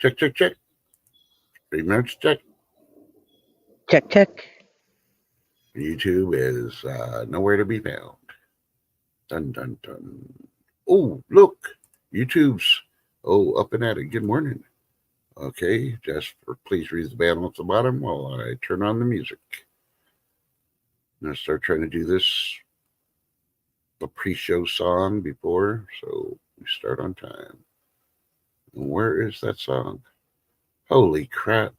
Check, check, check. 3 minutes, check. Check, check. YouTube is nowhere to be found. Dun, dun, dun. Oh, look. YouTube's, up and at it. Good morning. Okay, please read the band at the bottom while I turn on the music. I'm going to start trying to do this, the pre-show song before, so we start on time. And where is that song? Holy crap.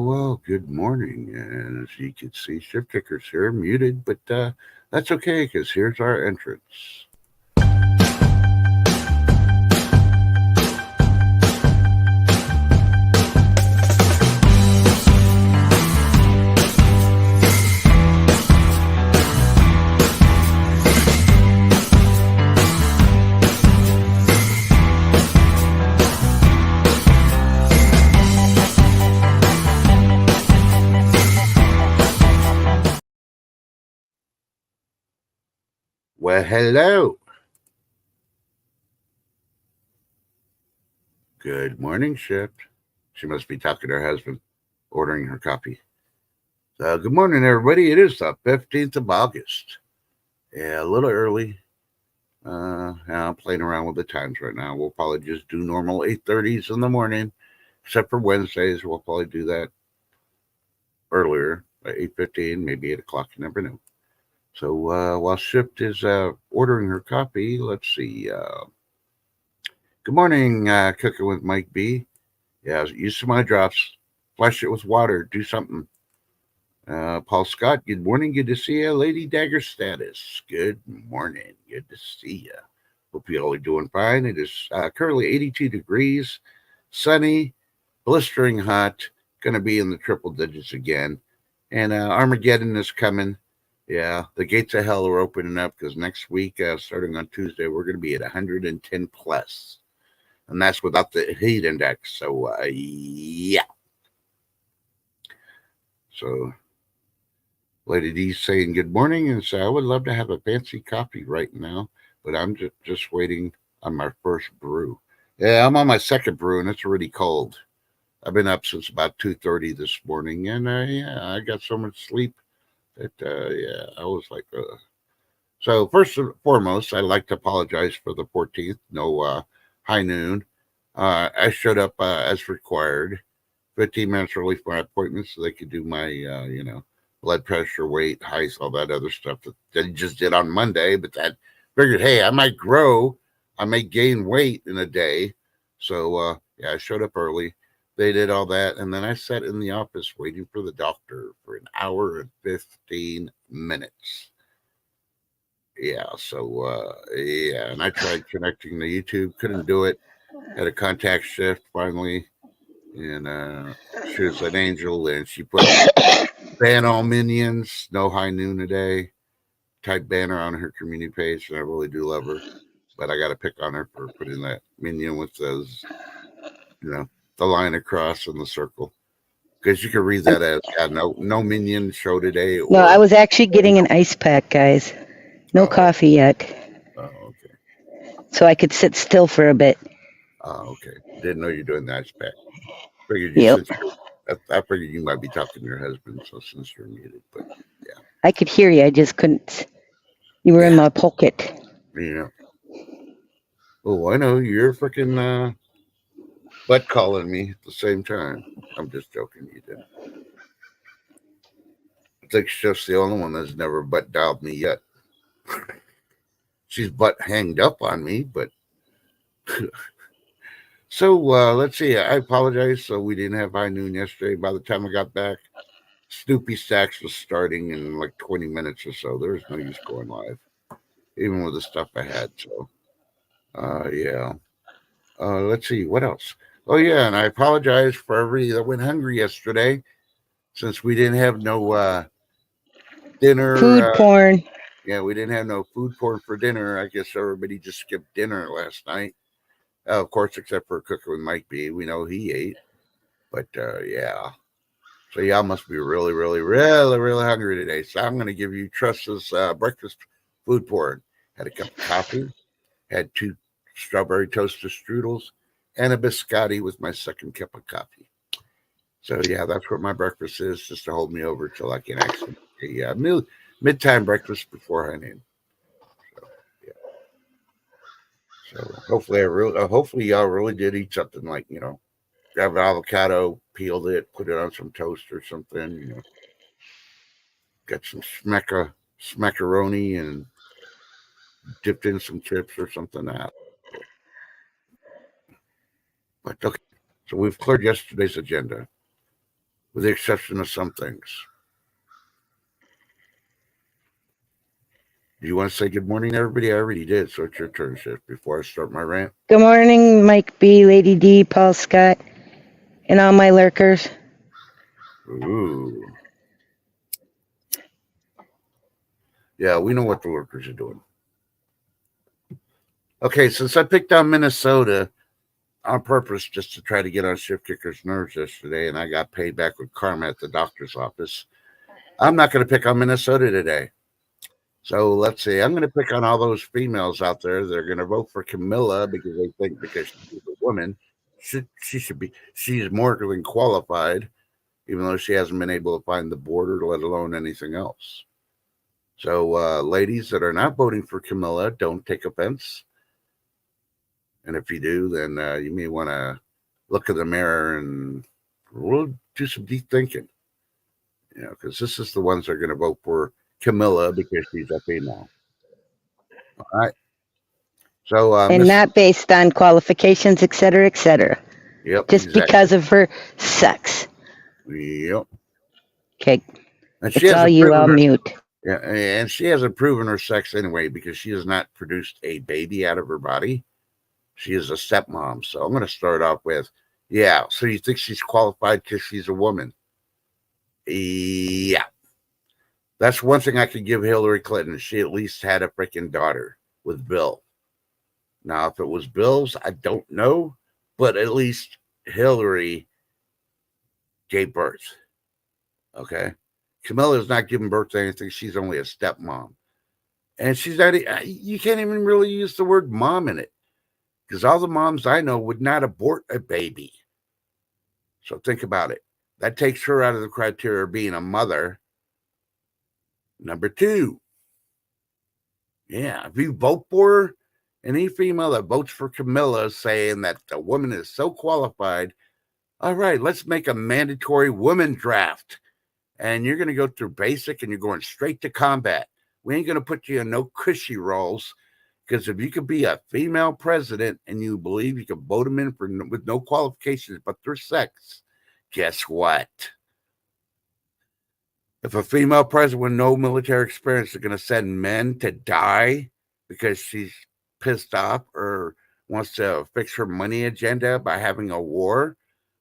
Well, good morning. And as you can see, Shift Kicker's here, muted, but that's okay because here's our entrance. Well, hello. Good morning, Shift. She must be talking to her husband, ordering her coffee. So, good morning, everybody. It is the 15th of August. Yeah, a little early. I'm playing around with the times right now. We'll probably just do normal 8:30s in the morning, except for Wednesdays. We'll probably do that earlier, at 8:15, maybe 8 o'clock. You never know. So while Shift is ordering her coffee, let's see. Good morning, Cooking with Mike B. Yeah, use some eye drops. Flush it with water. Do something. Paul Scott, good morning. Good to see you. Lady Dagger Status, good morning. Good to see you. Hope you all are doing fine. It is currently 82 degrees, sunny, blistering hot. Going to be in the triple digits again. And Armageddon is coming. Yeah, the gates of hell are opening up because next week, starting on Tuesday, we're going to be at 110 plus, and that's without the heat index. So, yeah. So, Lady D saying good morning, and so I would love to have a fancy coffee right now, but I'm just waiting on my first brew. Yeah, I'm on my second brew, and it's already cold. I've been up since about 2:30 this morning, and yeah, I got so much sleep that yeah, I was like, So first and foremost, I'd like to apologize for the 14th. No high noon. I showed up as required, 15 minutes early for my appointment, so they could do my blood pressure, weight, height, all that other stuff that they just did on Monday. But that figured, hey, I might grow, I may gain weight in a day. So yeah, I showed up early. They did all that, and then I sat in the office waiting for the doctor for an hour and 15 minutes. Yeah, so yeah, and I tried connecting to YouTube, couldn't do it. Had a contact shift finally, and she was an angel, and she put ban all minions, no high noon today type banner on her community page, and I really do love her, but I got to pick on her for putting that minion with those, the line across in the circle, because you can read that as no minion show today, No, I or was actually getting an ice pack, guys. No oh, coffee yet, okay, so I could sit still for a bit. okay, didn't know you're doing that back. Figured you Yep. since I figured you might be talking to your husband, so since you're muted, but yeah, I could hear you. I just couldn't. You were in yeah, my pocket. yeah. Oh, I know you're freaking butt calling me at the same time. I'm just joking. You didn't. I think Chef's the only one that's never butt dialed me yet. She's butt hanged up on me, but so let's see. I apologize. So we didn't have high noon yesterday. By the time I got back, Snoopy Stacks was starting in like 20 minutes or so. There was no use going live, even with the stuff I had. So yeah. Let's see what else. Oh yeah, and I apologize for everybody that went hungry yesterday, since we didn't have no dinner. Food porn. Yeah, we didn't have no food porn for dinner. I guess everybody just skipped dinner last night. Of course, except for Cooker with Mike B. We know he ate, but yeah. So y'all must be really, really, really, really hungry today. So I'm going to give you Trust's breakfast food porn. Had a cup of coffee, had 2 strawberry toaster strudels, and a biscotti with my second cup of coffee. So yeah, that's what my breakfast is, just to hold me over till I can actually make a mid-time breakfast before I noon. So yeah. So hopefully y'all really did eat something like grab an avocado, peeled it, put it on some toast or something. Got some smackaroni and dipped in some chips or something out. But okay, so we've cleared yesterday's agenda, with the exception of some things. Do you want to say good morning, everybody? I already did, so it's your turn, Shift, before I start my rant. Good morning, Mike B, Lady D, Paul Scott, and all my lurkers. Ooh. Yeah, we know what the workers are doing. Okay, since I picked on Minnesota on purpose just to try to get on Shift Kicker's nerves yesterday, and I got paid back with karma at the doctor's office, I'm not going to pick on Minnesota today. So let's see. I'm going to pick on all those females out there that are going to vote for Camilla because they think because she's a woman, she's more than qualified, even though she hasn't been able to find the border, let alone anything else. So, ladies that are not voting for Camilla, don't take offense. And if you do, then you may want to look in the mirror and we'll do some deep thinking. Because this is the ones that are going to vote for Camilla because she's a female. All right. So, And not based on qualifications, et cetera, et cetera. Yep. Just exactly. because of her sex. Yep. Okay. And she It's all you, I'll mute. Yeah, and she hasn't proven her sex anyway because she has not produced a baby out of her body. She is a stepmom. So I'm going to start off with, yeah. So you think she's qualified because she's a woman? Yeah. That's one thing I could give Hillary Clinton. She at least had a freaking daughter with Bill. Now, if it was Bill's, I don't know, but at least Hillary gave birth. Okay. Camilla's not giving birth to anything. She's only a stepmom. And she's not, you can't even really use the word mom in it because all the moms I know would not abort a baby. So think about it. That takes her out of the criteria of being a mother. Number two, yeah, if you vote for her, any female that votes for Camilla saying that the woman is so qualified, all right, let's make a mandatory women draft. And you're going to go through basic and you're going straight to combat. We ain't going to put you in no cushy roles because if you could be a female president and you believe you can vote them in for with no qualifications but their sex, guess what? If a female president with no military experience is going to send men to die because she's pissed off or wants to fix her money agenda by having a war,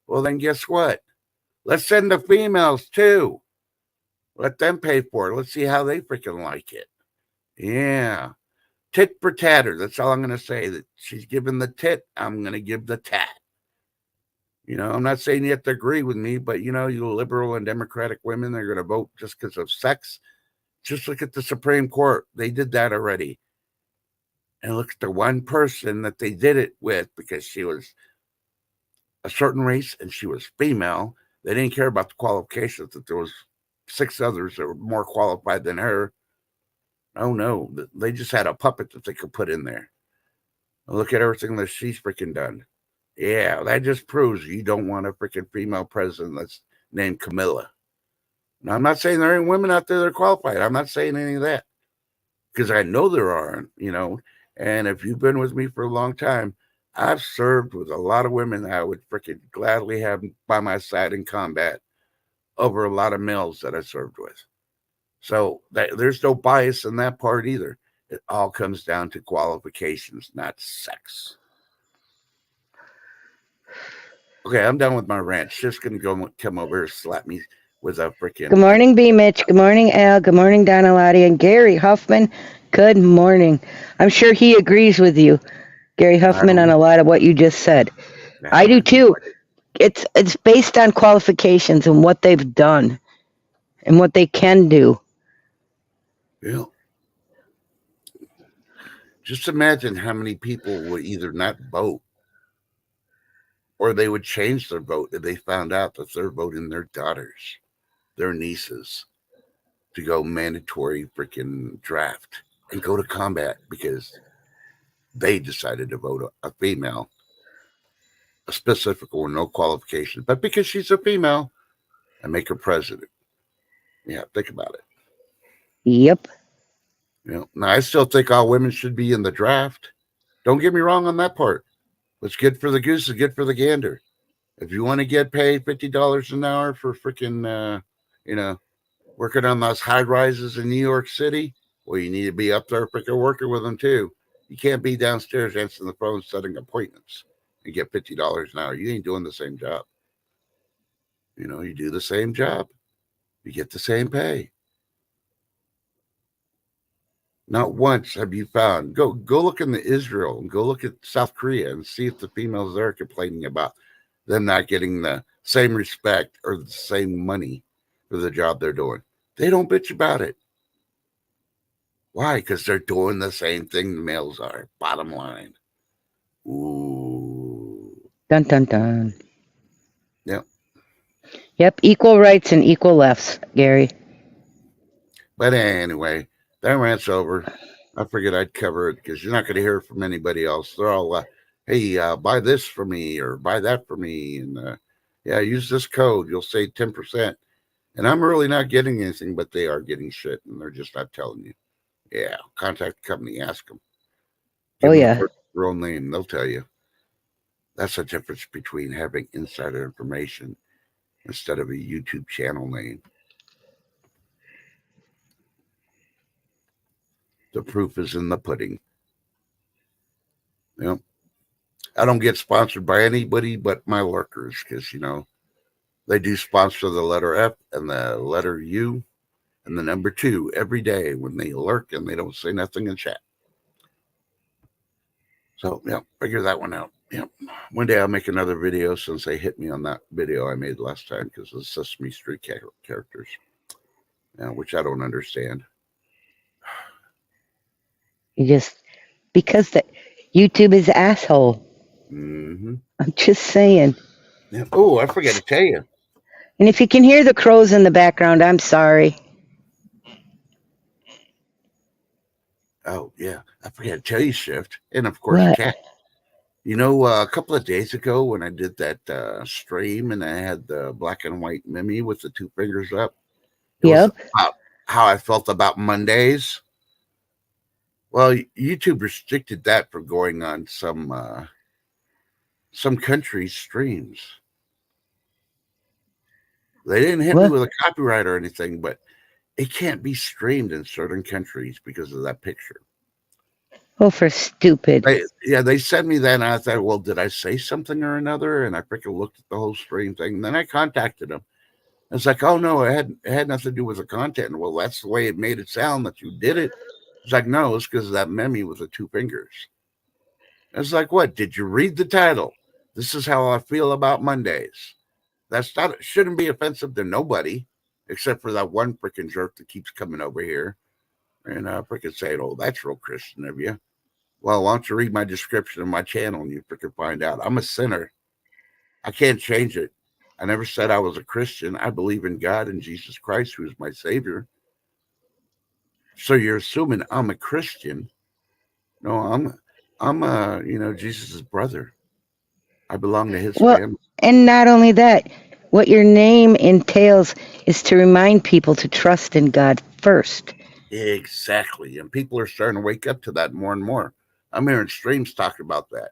well, then guess what? Let's send the females too. Let them pay for it. Let's see how they freaking like it. Yeah. Tit for tatter. That's all I'm going to say. That she's giving the tit, I'm going to give the tat. You know, I'm not saying you have to agree with me, but you know, you liberal and democratic women, they're going to vote just because of sex. Just look at the Supreme Court. They did that already. And look at the one person that they did it with because she was a certain race and she was female. They didn't care about the qualifications, that there was 6 others that were more qualified than her. Oh no, they just had a puppet that they could put in there. Look at everything that she's freaking done. Yeah, that just proves you don't want a freaking female president that's named Camilla. Now, I'm not saying there ain't women out there that are qualified. I'm not saying any of that because I know there aren't, you know. And if you've been with me for a long time, I've served with a lot of women that I would freaking gladly have by my side in combat over a lot of males that I served with. So there's no bias in that part either. It all comes down to qualifications, not sex. Okay, I'm done with my rant. She's gonna go come over here, slap me with a freaking. Good morning, B. Mitch. Good morning, Al. Good morning, Donna Lottie. And Gary Huffman, good morning. I'm sure he agrees with you, Gary Huffman, on a lot of what you just said. I do too. It's based on qualifications and what they've done and what they can do. Yeah. Just imagine how many people would either not vote or they would change their vote if they found out that they're voting their daughters, their nieces, to go mandatory freaking draft and go to combat because they decided to vote a female, a specific or no qualifications, but because she's a female and make her president. Yeah, think about it. Yep. You know, now I still think all women should be in the draft. Don't get me wrong on that part. What's good for the goose is good for the gander. If you want to get paid $50 an hour for freaking, you know, working on those high rises in New York City, well, you need to be up there freaking working with them too. You can't be downstairs answering the phone, setting appointments, and get $50 an hour. You ain't doing the same job. You know, you do the same job, you get the same pay. Not once have you found go look in Israel and go look at South Korea and see if the females there are complaining about them not getting the same respect or the same money for the job they're doing. They don't bitch about it. Why? Because they're doing the same thing the males are. Bottom line. Ooh. Dun dun dun. Yep. Yep. Equal rights and equal lefts, Gary. But anyway, that rant's over. I figured I'd cover it because you're not going to hear from anybody else. They're all, hey, buy this for me or buy that for me. And yeah, use this code. You'll save 10%. And I'm really not getting anything, but they are getting shit. And they're just not telling you. Yeah, contact the company, ask them. Give them yeah. their real name. They'll tell you. That's the difference between having insider information instead of a YouTube channel name. The proof is in the pudding. You know, I don't get sponsored by anybody but my lurkers because, you know, they do sponsor the letter F and the letter U. and the number 2 every day when they lurk and they don't say nothing in chat. So, yeah, figure that one out. Yeah. One day I'll make another video since they hit me on that video I made last time because of the Sesame Street characters, which I don't understand. You just, because the YouTube is asshole. Mm-hmm. I'm just saying. Yeah. Oh, I forgot to tell you. And if you can hear the crows in the background, I'm sorry. Oh, yeah. I forgot to tell you, Shift. And, of course, What? Cat. You know, a couple of days ago when I did that stream and I had the black and white Mimi with the 2 fingers up, it was Yep. about how I felt about Mondays. Well, YouTube restricted that for going on some country streams. They didn't hit me with a copyright or anything, but it can't be streamed in certain countries because of that picture. Oh, for stupid. They sent me that, and I thought, well, did I say something or another? And I freaking looked at the whole stream thing, and then I contacted them. It's like, oh no, it had nothing to do with the content. Well, that's the way it made it sound that you did it. It's like, no, it's because of that Memi with the 2 fingers. It's like, what? Did you read the title? This is how I feel about Mondays. That's not, shouldn't be offensive to nobody, except for that one freaking jerk that keeps coming over here and freaking saying, oh, that's real Christian of you. Well, why don't you read my description of my channel and you freaking find out. I'm a sinner. I can't change it. I never said I was a Christian. I believe in God and Jesus Christ, who is my Savior. So you're assuming I'm a Christian? No, I'm Jesus' brother. I belong to His family. And not only that, what your name entails is to remind people to trust in God first. Exactly, and people are starting to wake up to that more and more. I'm hearing streams talking about that.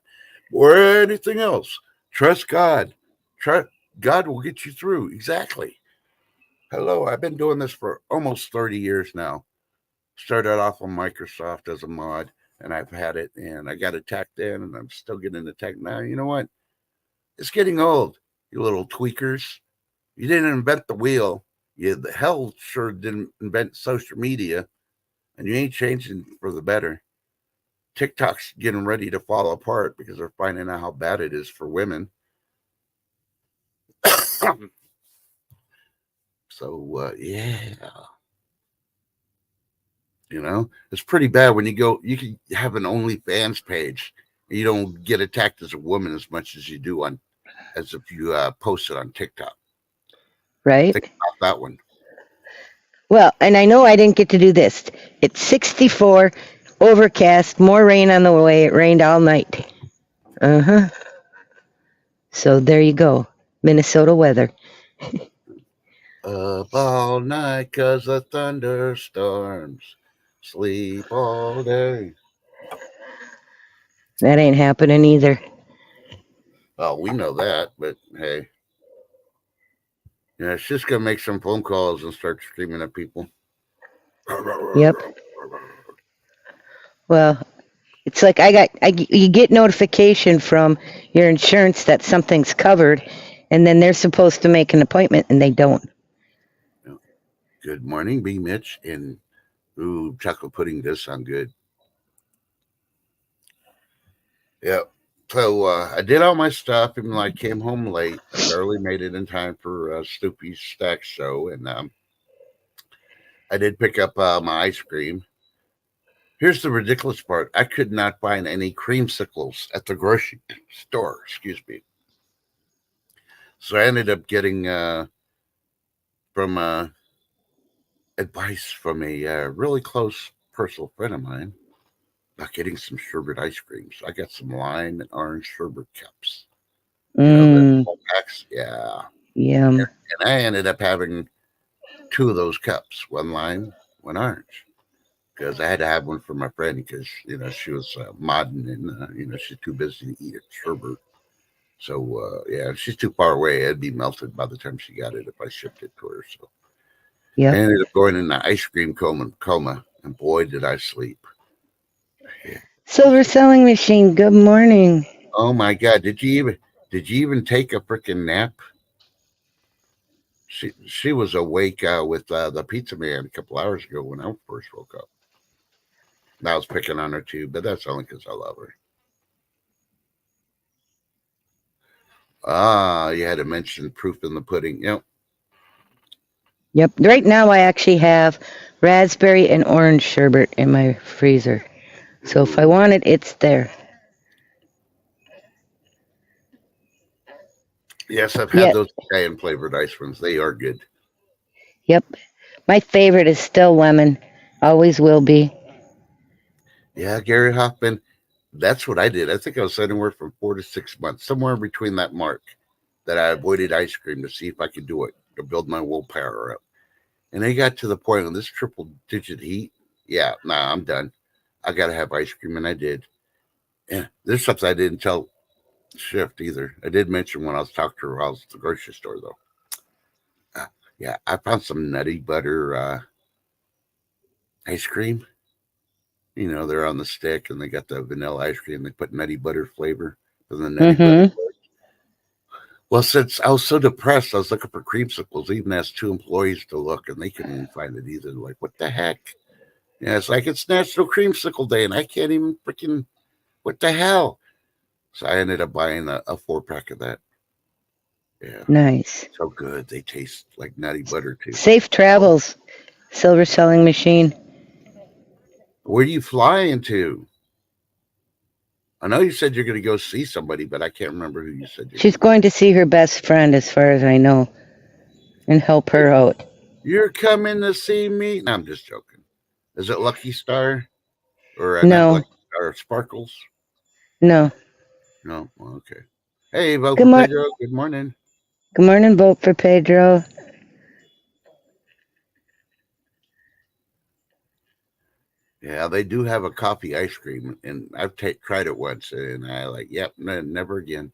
Or anything else, trust God. Trust God will get you through. Exactly. Hello, I've been doing this for almost 30 years now. Started off on Microsoft as a mod, and I've had it, and I got attacked then, and I'm still getting attacked now. You know what? It's getting old, you little tweakers. You didn't invent the wheel. The hell sure didn't invent social media, and you ain't changing for the better. TikTok's getting ready to fall apart because they're finding out how bad it is for women. So, yeah. You know, it's pretty bad when you can have an OnlyFans page and you don't get attacked as a woman as much as you do as if you post it on TikTok. Right? Think about that one. Well, and I know I didn't get to do this. It's 64, overcast, more rain on the way. It rained all night. Uh-huh. So there you go. Minnesota weather. Up all night 'cause of thunderstorms. Sleep all day. That ain't happening either. Oh, we know that, but hey. Yeah, it's just gonna make some phone calls and start screaming at people. Yep. Well, it's like you get notification from your insurance that something's covered, and then they're supposed to make an appointment, and they don't. Good morning, B. Mitch, and ooh, chocolate pudding does sound good. Yeah. So I did all my stuff, and I came home late. I barely made it in time for Snoopy's Stack Show, and I did pick up my ice cream. Here's the ridiculous part: I could not find any creamsicles at the grocery store. Excuse me. So I ended up getting from advice from a really close personal friend of mine about getting some sherbet ice cream. So I got some lime and orange sherbet cups. You know, the whole packs. Yeah. Yum. And I ended up having 2 of those cups, one lime, one orange, because I had to have one for my friend because, she was modding and, she's too busy to eat at sherbet. So, yeah, she's too far away. It'd be melted by the time she got it if I shipped it to her. So I ended up going in the ice cream coma, and boy, did I sleep. Yeah. Silver Selling Machine, good morning. Oh my God! Did you even take a freaking nap? She was awake with the pizza man a couple hours ago when I first woke up. I was picking on her too, but that's only because I love her. Ah, you had to mention proof in the pudding. Yep. Yep. Right now, I actually have raspberry and orange sherbet in my freezer. So if I want it, it's there. Yes, I've had Yep. those Italian flavored ice creams. They are good. Yep. My favorite is still lemon. Always will be. Yeah, Gary Hoffman. That's what I did. I think I was anywhere from 4 to 6 months, somewhere between that mark, that I avoided ice cream to see if I could do it to build my willpower up. And I got to the point of this triple digit heat. Yeah, nah, I'm done. I got to have ice cream, and I did. Yeah, there's something I didn't tell Shift either. I did mention when I was talking to her, I was at the grocery store though. Yeah, I found some nutty butter ice cream. They're on the stick and they got the vanilla ice cream. They put nutty butter flavor for the nutty butter. Mm-hmm. Well, since I was so depressed, I was looking for creamsicles. Even asked two employees to look, and they couldn't find it either. Like, what the heck? Yeah, it's like it's National Creamsicle Day, and I can't even freaking. What the hell? So I ended up buying a 4-pack of that. Yeah, Nice. so good. They taste like nutty butter too. Safe travels. Silver selling machine. Where are you flying to? I know you said you're going to go see somebody, but I can't remember who you said you're She's going to go. going to see her best friend, as far as I know, and help her out. You're coming to see me? No, I'm just joking. Is it Lucky Star? Or not No, Lucky Star, Sparkles? no. No? Well, okay. Hey, vote Good for morning. Pedro. Good morning. Good morning. Vote for Pedro. Yeah, they do have a coffee ice cream, and I've tried it once, and I like, yep, never again.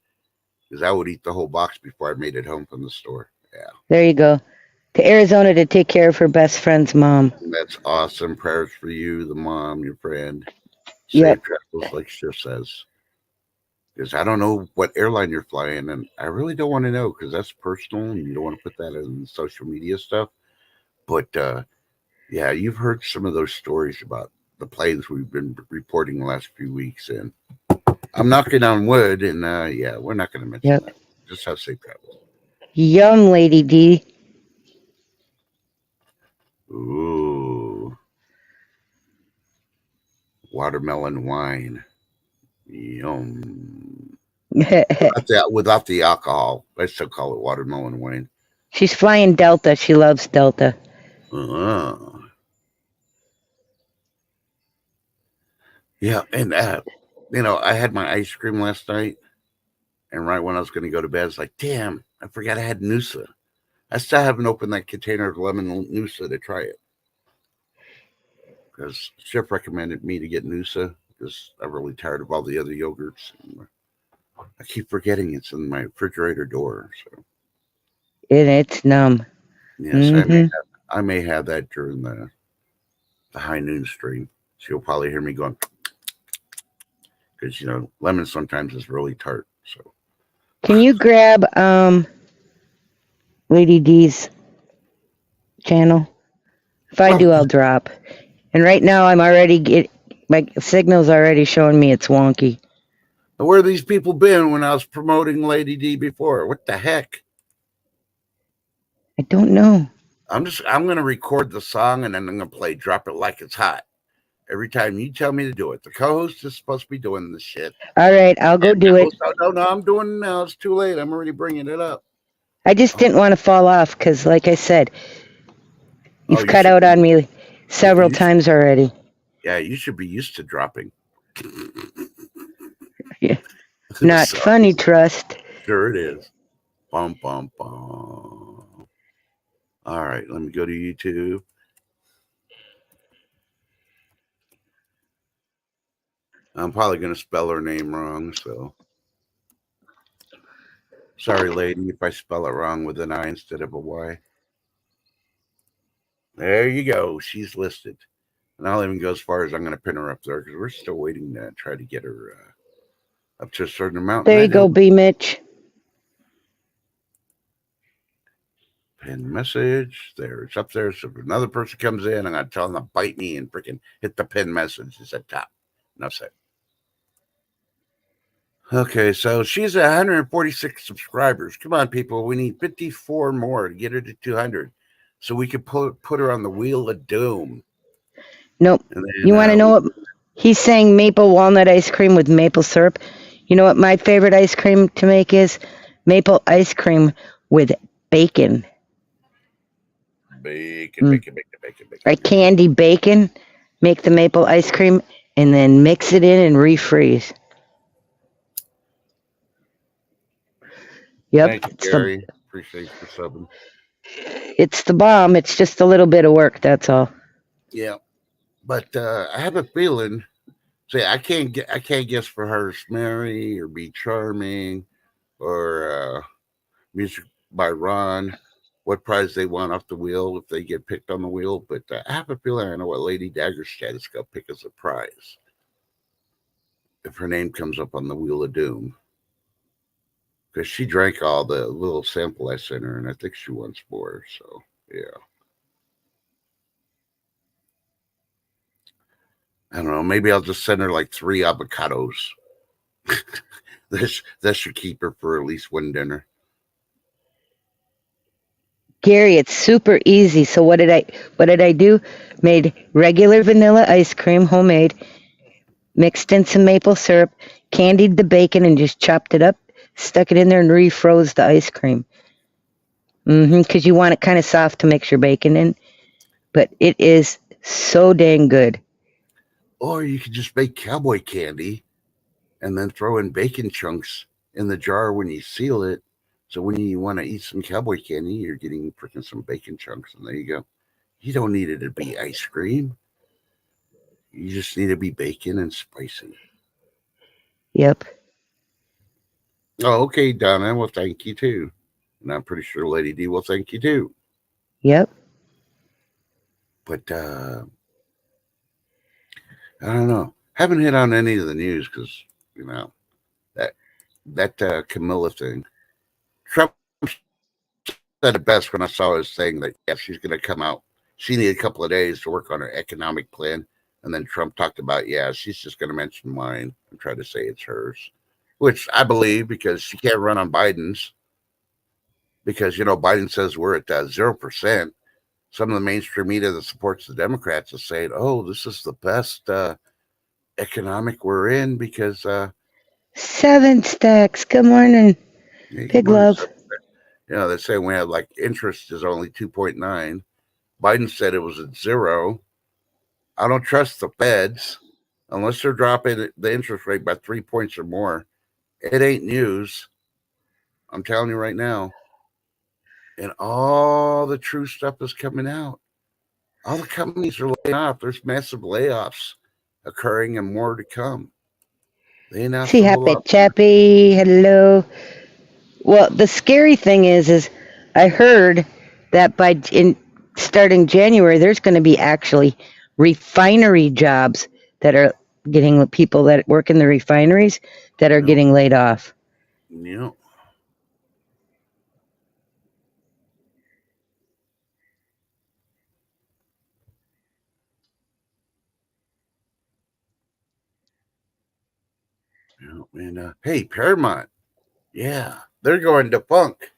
Because I would eat the whole box before I made it home from the store. Yeah. There you go. To Arizona to take care of her best friend's mom. That's awesome. Prayers for you, the mom, your friend. Safe Yep. travels, like Shift says. Because I don't know what airline you're flying, and I really don't want to know because that's personal, and you don't want to put that in social media stuff. But yeah, you've heard some of those stories about the planes we've been reporting the last few weeks, and I'm knocking on wood, and yeah, we're not going to mention Yep. that. Just have safe travels. Yum, Lady D. Ooh, watermelon wine. Yum. Without the alcohol, I still call it watermelon wine. She's flying Delta. She loves Delta. Uh, yeah, and I had my ice cream last night, and right when I was going to go to bed, I was like, damn, I forgot I had Noosa. I still haven't opened that container of lemon Noosa to try it because Chef recommended me to get Noosa because I'm really tired of all the other yogurts. And I keep forgetting it's in my refrigerator door. So And it's numb. yes, Mm-hmm. I may have that during the high noon stream. So you'll probably hear me going because lemon sometimes is really tart. So Can you grab Lady D's channel? If I oh, do, I'll drop. And right now, my signal's already showing me it's wonky. where these people been when I was promoting Lady D before? What the heck? I don't know. I'm gonna record the song and then I'm gonna play Drop It Like It's Hot every time you tell me to do it. The co-host is supposed to be doing this shit. All right, I'll go And the do it. host, oh, no, I'm doing it now. It's too late. I'm already bringing it up. I just Oh, didn't want to fall off because, like I said, oh, you've you cut should out be. on me several You should, times already. yeah, you should be used to dropping. Yeah. Not So, funny, trust. sure it is. Bum bum bum. All right, let me go to YouTube. I'm probably gonna spell her name wrong, so sorry, lady, if I spell it wrong with an I instead of a Y. There you go. She's listed. And I'll even go as far as I'm going to pin her up there because we're still waiting to try to get her up to a certain amount. And There I you go, know B. Mitch. Pin message. There, it's up there. So if another person comes in, I'm gonna tell them to bite me and freaking hit the pin message. It's at top. Enough said. Okay, so she's at 146 subscribers. Come on, people. We need 54 more to get her to 200, so we could put her on the wheel of doom. Nope. And then, You want to know what he's saying? Maple walnut ice cream with maple syrup. You know what my favorite ice cream to make is? Maple ice cream with bacon. Bacon. Right, candy bacon. Make the maple ice cream and then mix it in and refreeze. Yep. Thank you, Gary. Appreciate you for subbing. It's the bomb. It's just a little bit of work. That's all. Yeah, but I have a feeling. See, I can't guess for her to marry or be charming or music by Ron. What prize they want off the wheel if they get picked on the wheel, but I have a feeling I know what Lady Daggerstead is going to pick as a prize if her name comes up on the wheel of doom. Because she drank all the little sample I sent her, and I think she wants more. So, yeah. I don't know. Maybe I'll just send her like 3 avocados. that should keep her for at least one dinner. Gary, it's super easy. So what did I do? Made regular vanilla ice cream, homemade, mixed in some maple syrup, candied the bacon and just chopped it up, stuck it in there and refroze the ice cream. Because you want it kind of soft to mix your bacon in. But it is so dang good. Or you could just make cowboy candy and then throw in bacon chunks in the jar when you seal it. So when you want to eat some cowboy candy, you're getting freaking some bacon chunks, and there you go. You don't need it to be ice cream. You just need to be bacon and spicy. Yep. Oh, okay, Donna. Well, thank you too. And I'm pretty sure Lady D will thank you too. Yep. But I don't know. Haven't hit on any of the news because you know that Camilla thing. Trump said it best when I saw his thing that yeah, she's going to come out. She needed a couple of days to work on her economic plan, and then Trump talked about yeah, she's just going to mention mine and try to say it's hers, which I believe because she can't run on Biden's because Biden says we're at 0%. Some of the mainstream media that supports the Democrats is saying, "Oh, this is the best economic we're in because 7 stacks. Good morning. Big love. They're saying we have like interest is only 2.9. Biden said it was at 0. I don't trust the feds unless they're dropping the interest rate by 3 points or more. It ain't news. I'm telling you right now. And all the true stuff is coming out. All the companies are laying off. There's massive layoffs occurring and more to come. They announced See, a whole happy lot. chappy. Hello. Well, the scary thing is I heard that starting January, there's going to be actually refinery jobs that are getting people that work in the refineries that are getting laid off. Yeah. And hey, Paramount, yeah, they're going defunct.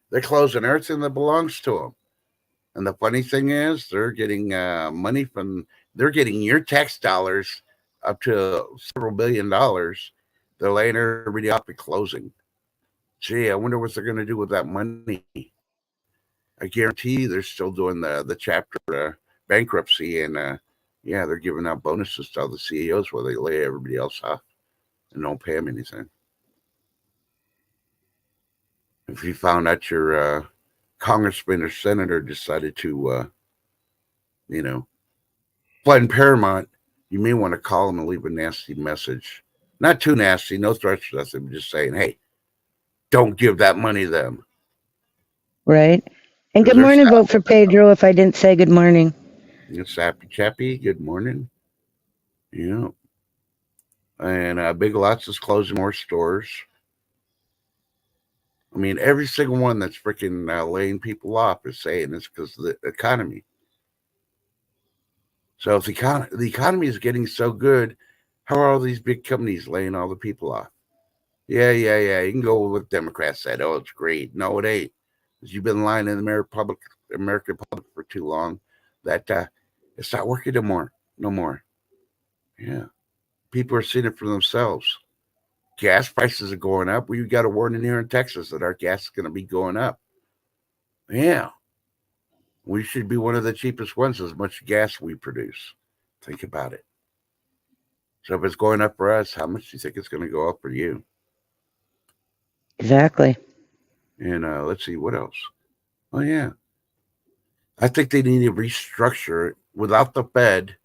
They're closing everything that belongs to them. And the funny thing is, they're getting money they're getting your tax dollars up to several $billions. They're laying everybody off at closing. Gee, I wonder what they're going to do with that money. I guarantee they're still doing the chapter bankruptcy, and yeah, they're giving out bonuses to all the CEOs where they lay everybody else off and don't pay them anything. If you found out your congressman or senator decided to, fund Paramount, you may want to call them and leave a nasty message. Not too nasty, no threats or nothing, just saying, hey, don't give that money to them. Right. And good morning, vote for Pedro if I didn't say good morning. It's Happy Chappy. Good morning. Yeah. And Big Lots is closing more stores. I mean, every single one that's freaking laying people off is saying it's because of the economy. So if the economy is getting so good, how are all these big companies laying all the people off? Yeah. You can go with what Democrats said. Oh, it's great. No, it ain't. Because you've been lying in the American public for too long that it's not working no more. No more. Yeah. People are seeing it for themselves. Gas prices are going up. We got a warning here in Texas that our gas is going to be going up. Yeah. We should be one of the cheapest ones as much gas we produce. Think about it. So if it's going up for us, how much do you think it's going to go up for you? Exactly. And let's see, what else? Oh, yeah. I think they need to restructure without the Fed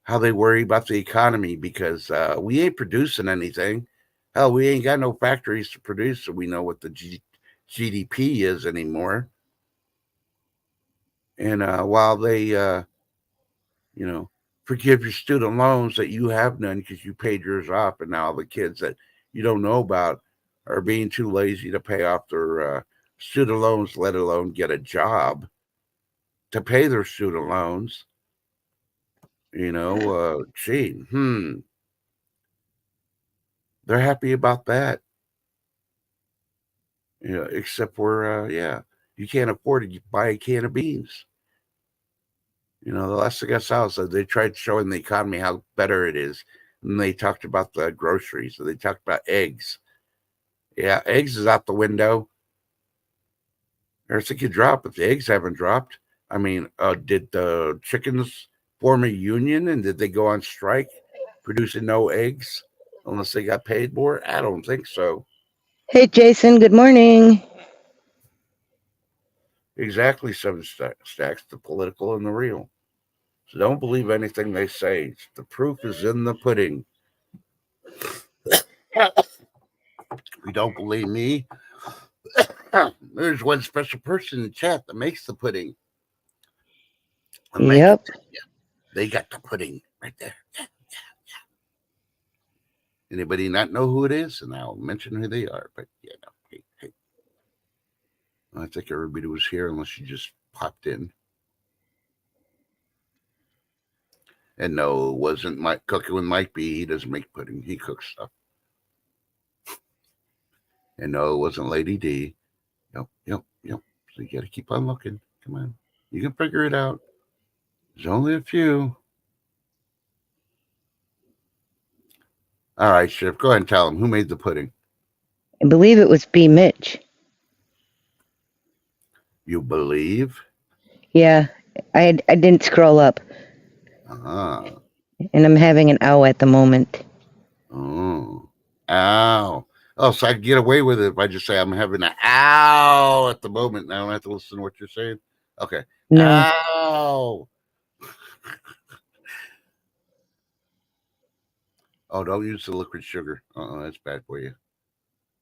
how they worry about the economy because we ain't producing anything. Hell, we ain't got no factories to produce, so we know what the GDP is anymore. And while they, you know, forgive your student loans that you have none because you paid yours off, and now the kids that you don't know about are being too lazy to pay off their student loans, let alone get a job to pay their student loans. Gee, they're happy about that. Except for yeah, you can't afford to buy a can of beans. The last thing I saw was that they tried showing the economy how better it is, and they talked about the groceries. So they talked about eggs. Yeah, eggs is out the window. Everything could drop, but the eggs haven't dropped. I mean, did the chickens form a union and did they go on strike, producing no eggs unless they got paid more? I don't think so. Hey, Jason, good morning. Exactly, seven stacks, the political and the real. So don't believe anything they say. The proof is in the pudding. If you don't believe me, there's one special person in the chat that makes the pudding. I'm making Yep. it. They got the pudding right there. Anybody not know who it is? And I'll mention who they are. But yeah, no. Hey. I think everybody was here unless you just popped in. And no, it wasn't Mike cooking with Mike B. He doesn't make pudding. He cooks stuff. And no, it wasn't Lady D. Yep. So you got to keep on looking. Come on. You can figure it out. There's only a few. All right, Chef, go ahead and tell him who made the pudding. I believe it was B. Mitch. You believe? Yeah, I didn't scroll up, Ah. and I'm having an ow at the moment. Oh. Ow. Oh, so I can get away with it if I just say I'm having an ow at the moment. I don't have to listen to what you're saying. Okay. No. Ow. Oh, don't use the liquid sugar. That's bad for you.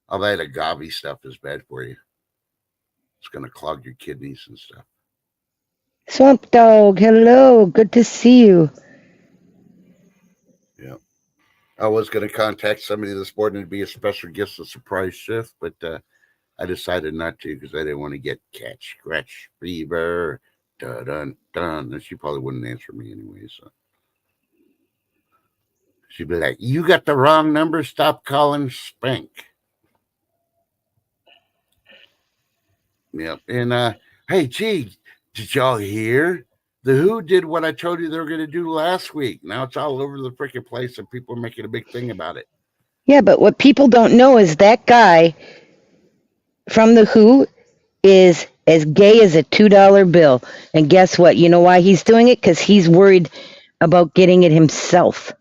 All that agave stuff is bad for you. It's going to clog your kidneys and stuff. Swamp Dog, hello. Good to see you. Yeah. I was going to contact somebody this morning to be a special guest, a surprise chef, but I decided not to because I didn't want to get cat scratch fever. Dun dun dun. And she probably wouldn't answer me anyway. So she'd be like, "You got the wrong number. Stop calling Spank." Yep. And hey, gee, did y'all hear? The Who did what I told you they were going to do last week. Now it's all over the freaking place, and people are making a big thing about it. Yeah, but what people don't know is that guy from The Who is as gay as a $2 bill. And guess what? You know why he's doing it? Because he's worried about getting it himself.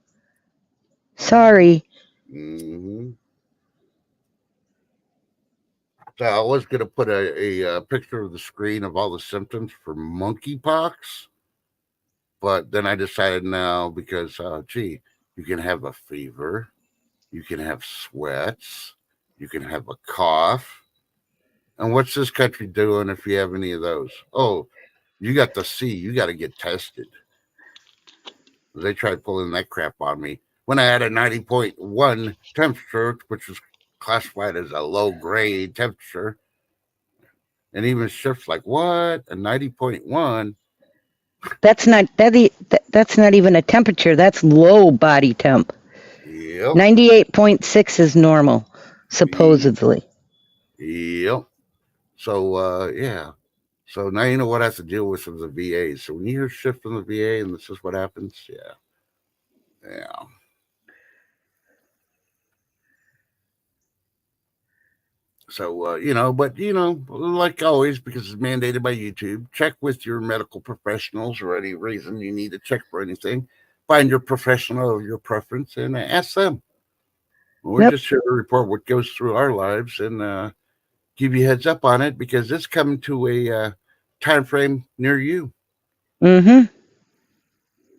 Sorry. Mm-hmm. So I was going to put a picture of the screen of all the symptoms for monkeypox, but then I decided now because, gee, you can have a fever, you can have sweats, you can have a cough. And what's this country doing if you have any of those? Oh, you got the C, you got to get tested. They tried pulling that crap on me when I had a 90.1 temperature, which was classified as a low grade temperature. And even shifts like what? A 90.1. That's not even a temperature. That's low body temp. Yep. 98.6 is normal, Ye- supposedly. Yep. So yeah. So now you know what I have to deal with from the VA. So when you hear shift from the VA and this is what happens, yeah. Yeah. So but like always, because it's mandated by YouTube, check with your medical professionals or any reason you need to check for anything. Find your professional of your preference and ask them. We're Yep. just here to report what goes through our lives and give you heads up on it because it's coming to a time frame near you. Mm-hmm.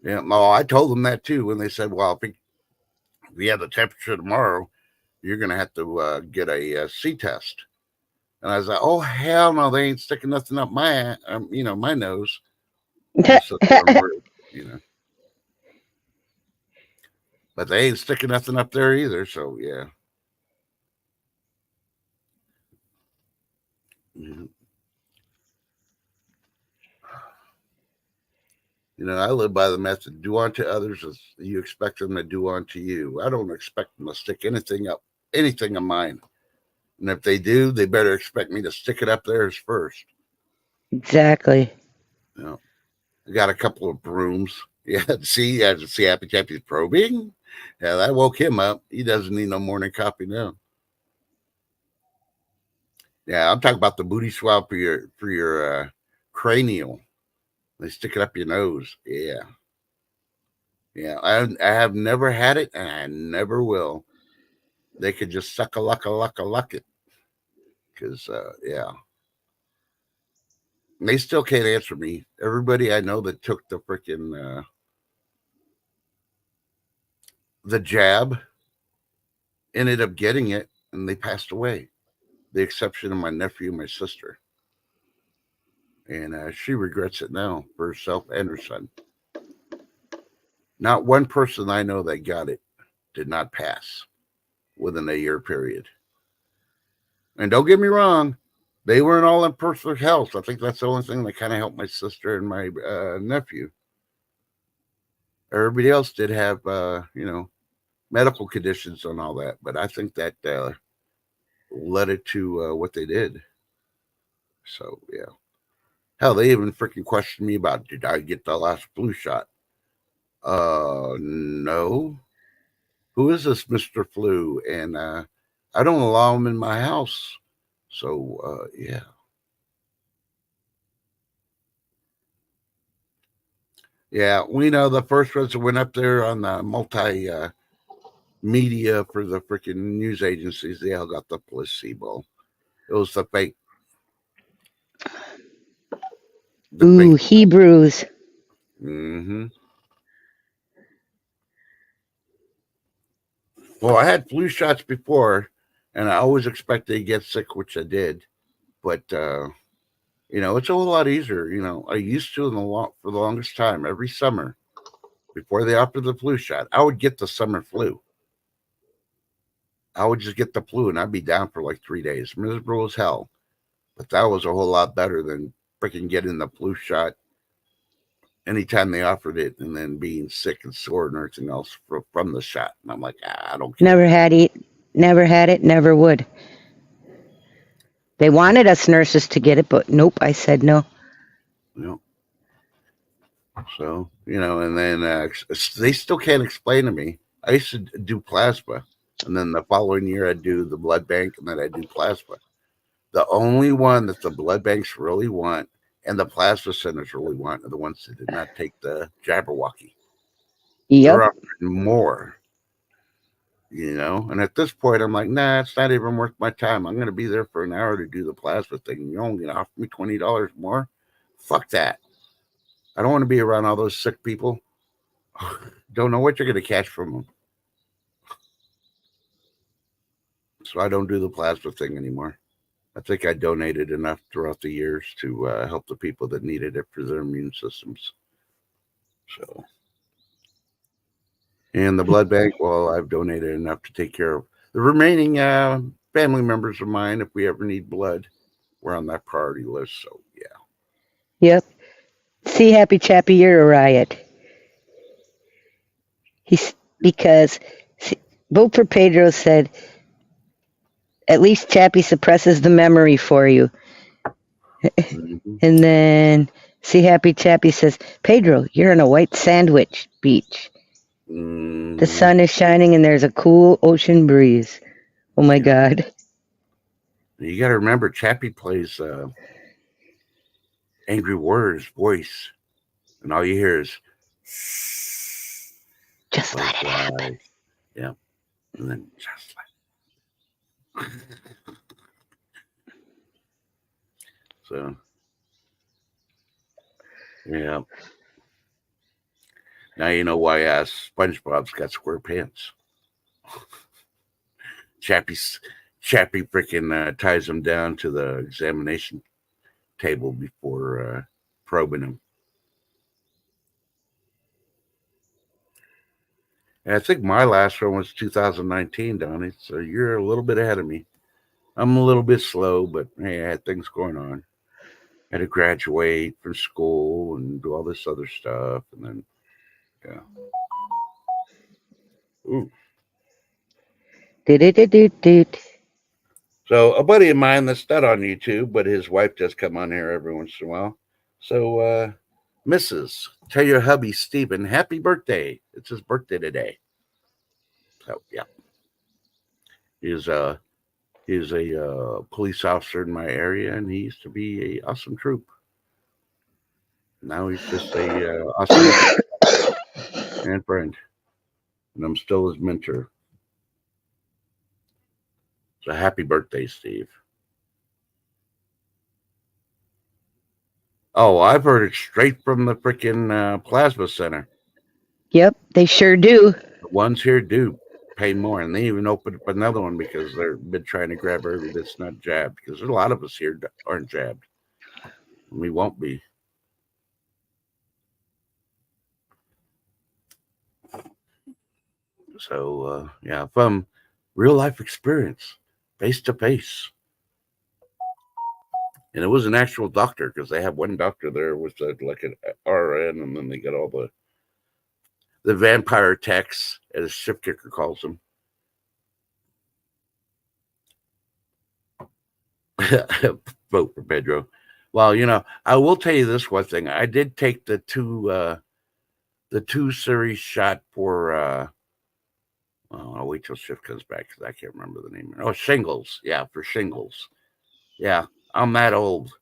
Yeah, no, I told them that too when they said, "Well, if we have the temperature tomorrow, you're going to have to get a C test." And I was like, "Oh hell no, they ain't sticking nothing up my nose." So I'm worried, you know, but they ain't sticking nothing up there either. So yeah, Mhm. I live by the method: do unto others as you expect them to do unto you. I don't expect them to stick anything of mine. And if they do, they better expect me to stick it up theirs first. Exactly. You know, I got a couple of brooms. Yeah, see Happy Chappy's probing. Yeah, that woke him up. He doesn't need no morning coffee now. Yeah, I'm talking about the booty swab for your cranial. They stick it up your nose. Yeah, yeah. I have never had it, and I never will. They could just suck a luck it, because yeah, they still can't answer me. Everybody I know that took the jab ended up getting it, and they passed away. The exception of my nephew and my sister, and she regrets it now for herself and her son. Not one person I know that got it did not pass within a year period. And don't get me wrong, they weren't all in perfect health. I think that's the only thing that kind of helped my sister and my nephew. Everybody else did have, medical conditions and all that, but I think that led it to what they did. So yeah, hell, they even freaking questioned me about did I get the last flu shot? No. Who is this Mister Flu? And I don't allow him in my house. So yeah. Yeah, we know the first ones that went up there on the multi media for the freaking news agencies. They all got the placebo. It was the Ooh, fake. Hebrews. Hmm. Well, I had flu shots before, and I always expected to get sick, which I did. But it's a whole lot easier. I used to for the longest time every summer before they offered the flu shot. I would get the summer flu. I would just get the flu, and I'd be down for like 3 days, miserable as hell. But that was a whole lot better than freaking getting the flu shot anytime they offered it and then being sick and sore and everything else from the shot. And I'm like, I don't care. Never had it. Never had it. Never would. They wanted us nurses to get it, but nope. I said no. You know, and then they still can't explain to me. I used to do plasma, and then the following year I'd do the blood bank, and then I'd do plasma. The only one that the blood banks really want and the plasma centers really want are the ones that did not take the Jabberwocky. They're Yep. offering more, And at this point, I'm like, nah, it's not even worth my time. I'm going to be there for an hour to do the plasma thing. And you're only going to offer me $20 more? Fuck that. I don't want to be around all those sick people. Don't know what you're going to catch from them. So I don't do the plasma thing anymore. I think I donated enough throughout the years to help the people that needed it for their immune systems. So, and the blood bank, well, I've donated enough to take care of the remaining family members of mine if we ever need blood. we're on that priority list. So yeah. Yep. See, Happy Chappy, you're a riot. He's because Vote for Pedro said at least Chappy suppresses the memory for you. Mm-hmm. And then See Happy Chappy says, Pedro, you're on a white sandwich beach. Mm-hmm. The sun is shining and there's a cool ocean breeze. Oh my God. You got to remember, Chappie plays Angry Warrior's voice, and all you hear is just let it happen. Yeah, and then just like so. Yeah. Now you know why SpongeBob's got square pants. Chappie freaking ties him down to the examination table before probing him. And I think my last one was 2019, Donnie. So you're a little bit ahead of me. I'm a little bit slow, but hey, I had things going on. I had to graduate from school and do all this other stuff, and then yeah. Ooh. So a buddy of mine that's not on YouTube, but his wife does come on here every once in a while. So Mrs. Tell your hubby Stephen happy birthday. It's his birthday today. So yeah. He's a police officer in my area, and he used to be a awesome troop. Now he's just a awesome and friend, and I'm still his mentor. So happy birthday, Steve. Oh, I've heard it straight from the freaking plasma center. Yep, they sure do. The ones here do pay more, and they even opened up another one because they've been trying to grab everybody that's not jabbed. Because there's a lot of us here that aren't jabbed, and we won't be. So yeah, from real life experience, face to face. And it was an actual doctor because they have one doctor there with like an RN, and then they got all the vampire techs, as Shift Kicker calls them. Vote for Pedro. Well, I will tell you this one thing. I did take the two series shot for. I'll wait till Shift comes back because I can't remember the name. Oh, shingles. Yeah, for shingles. Yeah, I'm that old.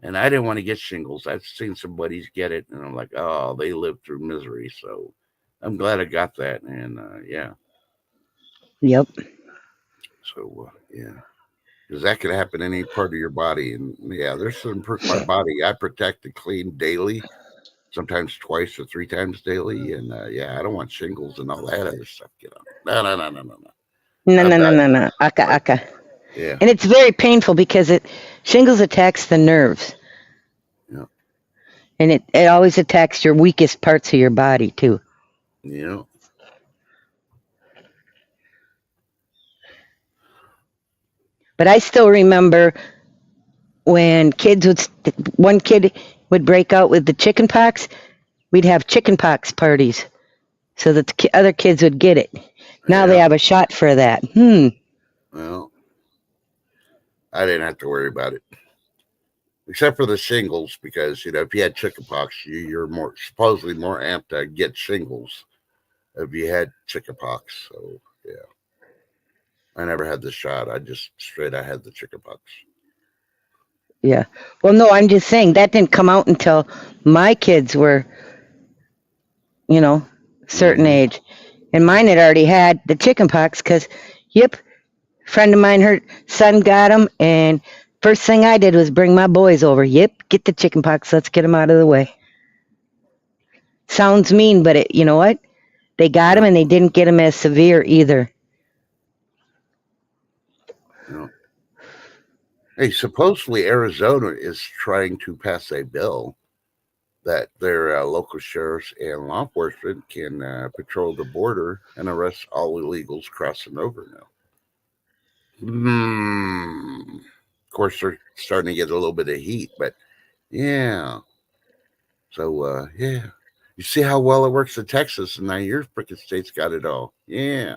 And I didn't want to get shingles. I've seen some buddies get it, and I'm like, oh, they lived through misery. So I'm glad I got that. And yeah. Yep. So yeah, because that could happen in any part of your body. And yeah, there's some my body. I protect and clean daily, sometimes twice or three times daily. And yeah, I don't want shingles and all that other stuff. Get on. No. No. Aka. Yeah. And it's very painful because shingles attacks the nerves. Yeah. And it always attacks your weakest parts of your body too. Yeah. But I still remember when one kid would break out with the chickenpox, we'd have chickenpox parties so that the other kids would get it. Now they have a shot for that. Well, I didn't have to worry about it. Except for the shingles, because if you had chickenpox, you're supposedly more amped to get shingles if you had chickenpox. So yeah, I never had the shot. I just I had the chickenpox. Yeah. Well, no, I'm just saying that didn't come out until my kids were, certain age, and mine had already had the chickenpox because, yep, friend of mine, her son got them, and first thing I did was bring my boys over. Yep, get the chickenpox. Let's get them out of the way. Sounds mean, but you know what? They got them, and they didn't get them as severe either. Hey, supposedly Arizona is trying to pass a bill that their local sheriffs and law enforcement can patrol the border and arrest all illegals crossing over now. course, they're starting to get a little bit of heat, but yeah. So yeah, you see how well it works in Texas, and now your freaking state's got it all. Yeah,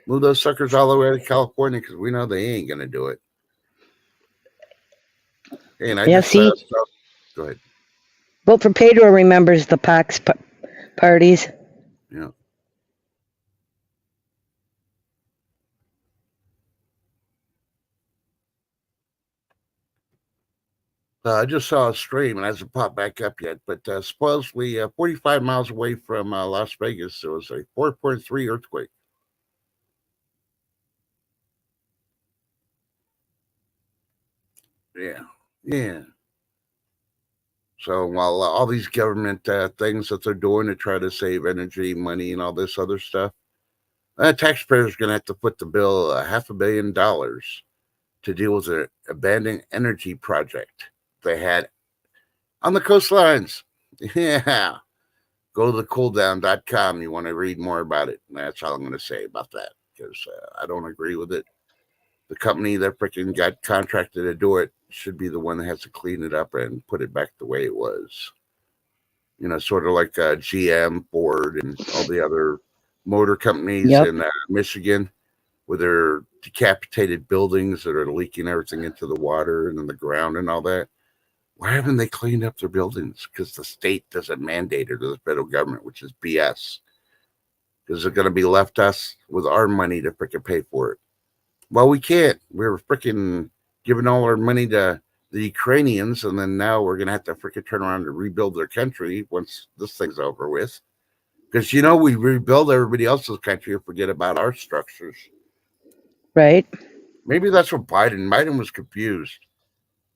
move those suckers all the way to California because we know they ain't gonna do it. Hey, and I Yeah, just see, go ahead. vote for Pedro remembers the Pox parties. Yeah. I just saw a stream, and it hasn't popped back up yet. But supposedly, 45 miles away from Las Vegas, there was a 4.3 earthquake. Yeah, yeah. So while all these government things that they're doing to try to save energy, money, and all this other stuff, taxpayers are going to have to foot the bill $500 million to deal with an abandoned energy project they had on the coastlines. Yeah. Go to the cooldown.com. You want to read more about it. And that's all I'm going to say about that because I don't agree with it. The company that freaking got contracted to do it should be the one that has to clean it up and put it back the way it was. Sort of like GM, Ford, and all the other motor companies Yep. in Michigan with their decapitated buildings that are leaking everything into the water and in the ground and all that. Why haven't they cleaned up their buildings? Because the state doesn't mandate it, or the federal government, which is BS. Because they're going to be left us with our money to freaking pay for it. Well, we can't. We're freaking giving all our money to the Ukrainians, and then now we're going to have to freaking turn around and rebuild their country once this thing's over with. Because, we rebuild everybody else's country and forget about our structures. Right. Maybe that's what Biden was confused.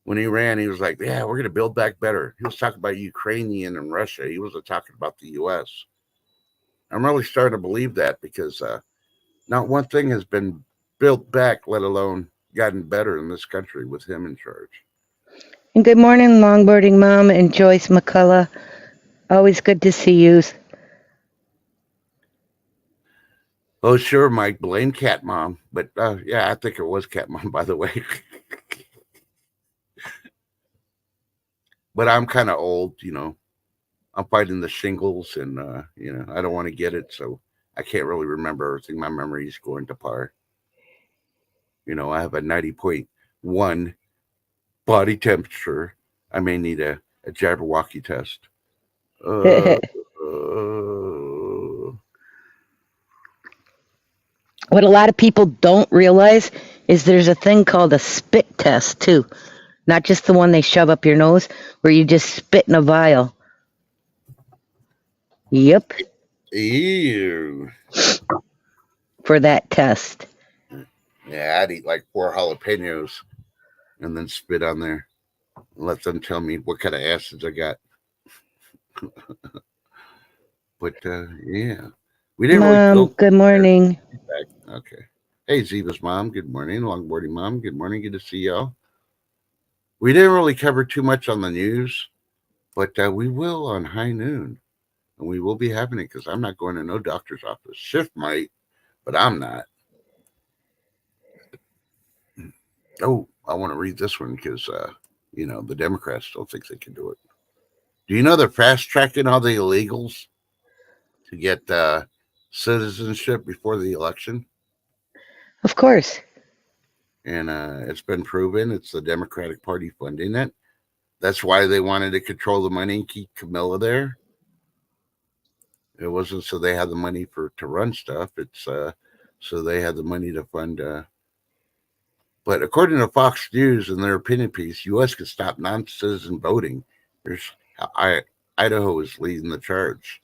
When he ran, he was like, yeah, we're going to build back better. He was talking about Ukrainian and Russia. He wasn't talking about the U.S. I'm really starting to believe that because not one thing has been built back, let alone gotten better in this country with him in charge. And good morning, longboarding mom and Joyce McCullough. Always good to see you. Oh, sure, Mike. Blame Cat Mom. But yeah, I think it was Cat Mom, by the way. But I'm kind of old. I'm fighting the shingles and, I don't want to get it. So I can't really remember everything. My memory is going to par. I have a 90.1 body temperature. I may need a Jabberwocky test. Uh, What a lot of people don't realize is there's a thing called a spit test, too. Not just the one they shove up your nose, where you just spit in a vial. Yep. Ew. For that test. Yeah, I'd eat like 4 jalapenos and then spit on there and let them tell me what kind of acids I got. But yeah, we didn't really Mom, go good morning. back. Okay. Hey, Ziva's mom. Good morning. Longboarding mom. Good morning. Good to see y'all. We didn't really cover too much on the news, but we will on high noon. And we will be having it because I'm not going to no doctor's office. Shift might, but I'm not. Oh, I want to read this one because, the Democrats don't think they can do it. Do you know they're fast tracking all the illegals to get citizenship before the election? Of course. And it's been proven it's the Democratic Party funding it. That's why they wanted to control the money and keep Camilla there. It wasn't so they had the money to run stuff. It's so they had the money to fund. But according to Fox News in their opinion piece, U.S. could stop non-citizen voting. There's Idaho is leading the charge.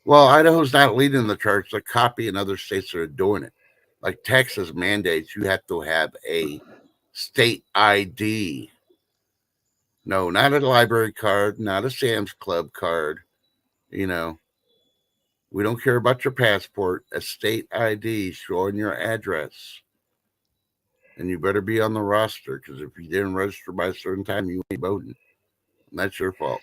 Well, Idaho's not leading the charge. They're copying other states that are doing it. Like Texas mandates you have to have a state ID. No, not a library card, not a Sam's Club card. You know, we don't care about your passport, a state ID showing your address. And you better be on the roster because if you didn't register by a certain time, you ain't voting. And that's your fault.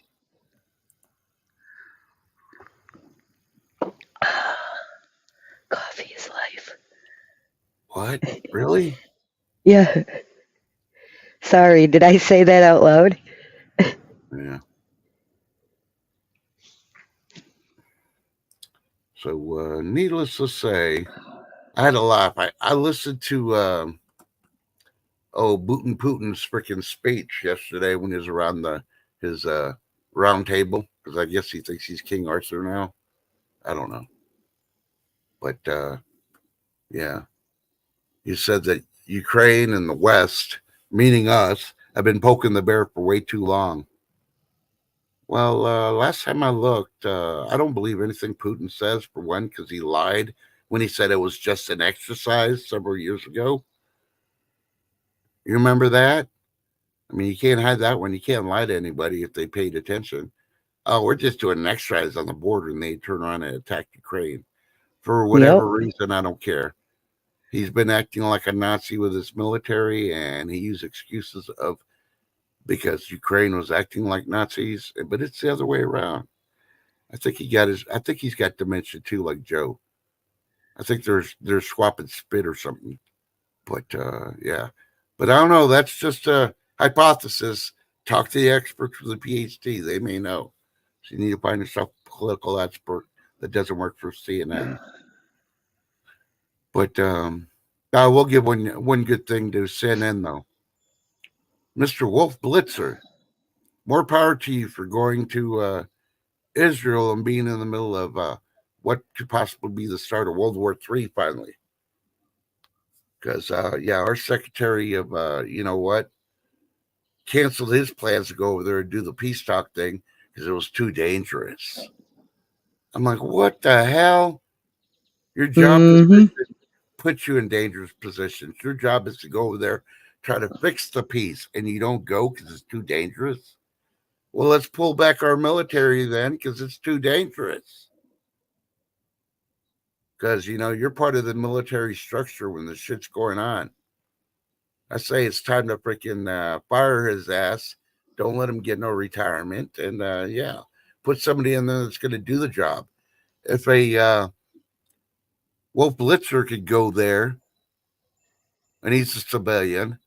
Coffee is life. What? Really? Yeah. Sorry, did I say that out loud? Yeah. So, needless to say, I had a laugh. I listened to Putin's freaking speech yesterday when he was around his round table, because I guess he thinks he's King Arthur now. I don't know, but yeah, he said that Ukraine and the West, meaning us, have been poking the bear for way too long. Well, last time I looked, I don't believe anything Putin says, for one, because he lied when he said it was just an exercise several years ago. You remember that? I mean, you can't hide that one. You can't lie to anybody if they paid attention. Oh, we're just doing an exercise on the border, and they turn around and attack Ukraine. For Yep. whatever reason, I don't care. He's been acting like a Nazi with his military, and he used excuses of because Ukraine was acting like Nazis, but it's the other way around. I think he's got dementia too, like Joe. I think they're swapping spit or something. But yeah, but I don't know. That's just a hypothesis. Talk to the experts with a PhD; they may know. So you need to find yourself a political expert that doesn't work for CNN. But I will give one good thing to CNN though, Mr. Wolf Blitzer. More power to you for going to Israel and being in the middle of what could possibly be the start of World War III finally. Because yeah, our secretary of you know what canceled his plans to go over there and do the peace talk thing because it was too dangerous. I'm like, what the hell? Your job Mm-hmm. description puts you in dangerous positions. Your job is to go over there, try to fix the peace, and you don't go because it's too dangerous. Well, let's pull back our military then because it's too dangerous. Because, you know, you're part of the military structure when the shit's going on. I say it's time to freaking fire his ass. Don't let him get no retirement. And yeah, put somebody in there that's going to do the job. If a Wolf Blitzer could go there and he's a civilian,